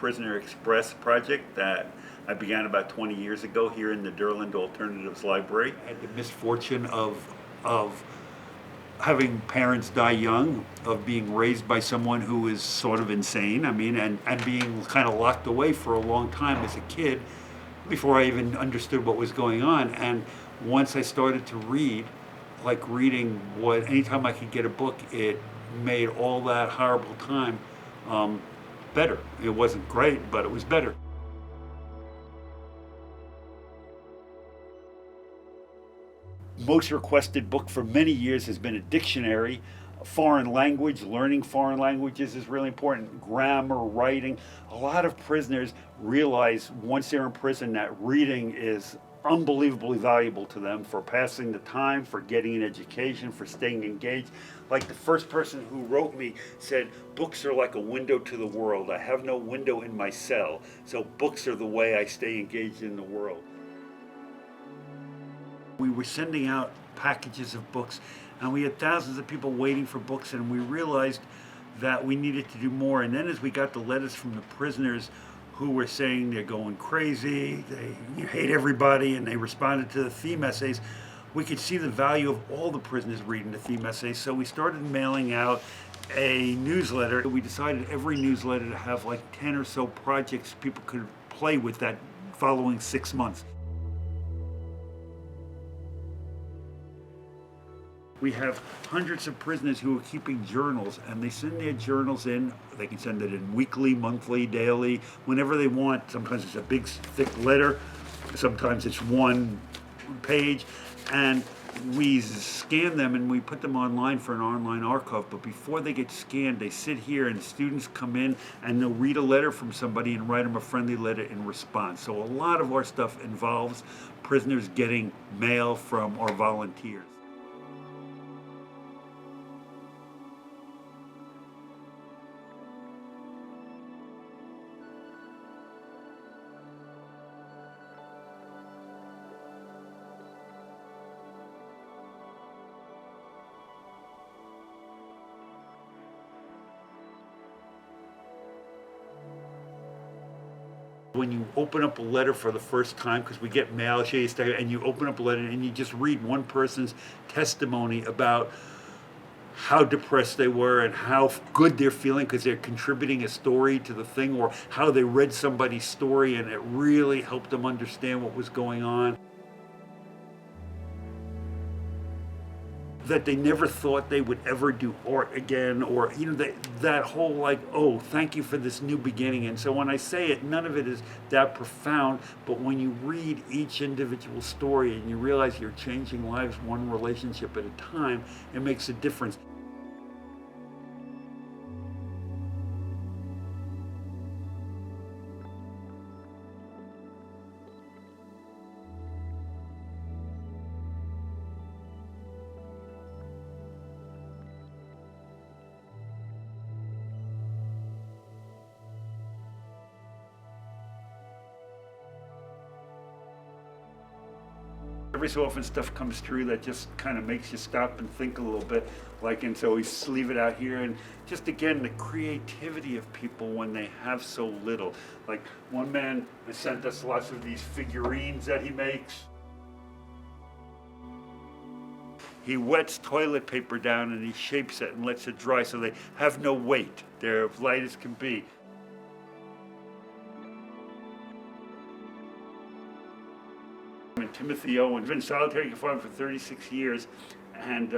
Prisoner Express project that I began about 20 years ago here in the Durland Alternatives Library. I had the misfortune of having parents die young, of being raised by someone who is sort of insane, and being kind of locked away for a long time as a kid before I even understood what was going on. And once I started to read, like reading anytime I could get a book, it made all that horrible time better. It wasn't great, but it was better. Most requested book for many years has been a dictionary. Foreign language, learning foreign languages is really important. Grammar, writing. A lot of prisoners realize once they're in prison that reading is unbelievably valuable to them for passing the time, for getting an education, for staying engaged. Like the first person who wrote me said, books are like a window to the world. I have no window in my cell, so books are the way I stay engaged in the world. We were sending out packages of books, and we had thousands of people waiting for books, and we realized that we needed to do more. And then as we got the letters from the prisoners who were saying they're going crazy, they hate everybody, and they responded to the theme essays, we could see the value of all the prisoners reading the theme essays. So we started mailing out a newsletter. We decided every newsletter to have like 10 or so projects people could play with that following 6 months. We have hundreds of prisoners who are keeping journals, and they send their journals in. They can send it in weekly, monthly, daily, whenever they want. Sometimes it's a big, thick letter. Sometimes it's one page. And we scan them and we put them online for an online archive. But before they get scanned, they sit here and students come in and they'll read a letter from somebody and write them a friendly letter in response. So a lot of our stuff involves prisoners getting mail from our volunteers. When you open up a letter for the first time, because we get mail, and you open up a letter and you just read one person's testimony about how depressed they were and how good they're feeling because they're contributing a story to the thing, or how they read somebody's story and it really helped them understand what was going on. That they never thought they would ever do art again, or that whole like, oh, thank you for this new beginning. And so when I say it, none of it is that profound, but when you read each individual story and you realize you're changing lives one relationship at a time, it makes a difference. Every so often stuff comes through that just kind of makes you stop and think a little bit, and so we leave it out here. And just again, the creativity of people when they have so little. Like one man has sent us lots of these figurines that he makes. He wets toilet paper down and he shapes it and lets it dry so they have no weight. They're as light as can be. Timothy Owen's been in solitary confinement for 36 years, and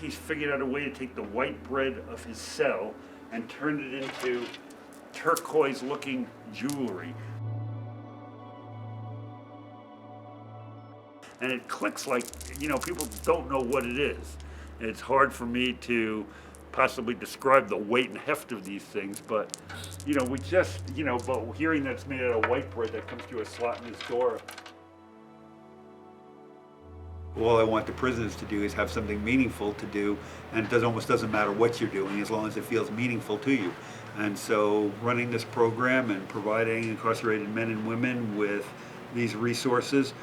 he's figured out a way to take the white bread of his cell and turn it into turquoise-looking jewelry. And it clicks like, people don't know what it is. It's hard for me to possibly describe the weight and heft of these things, but we just, but hearing that it's made out of white bread that comes through a slot in his door. All I want the prisoners to do is have something meaningful to do, and it almost doesn't matter what you're doing as long as it feels meaningful to you. And so running this program and providing incarcerated men and women with these resources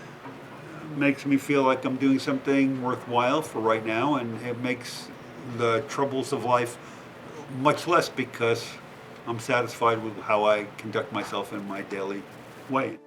makes me feel like I'm doing something worthwhile for right now, and it makes the troubles of life much less because I'm satisfied with how I conduct myself in my daily way.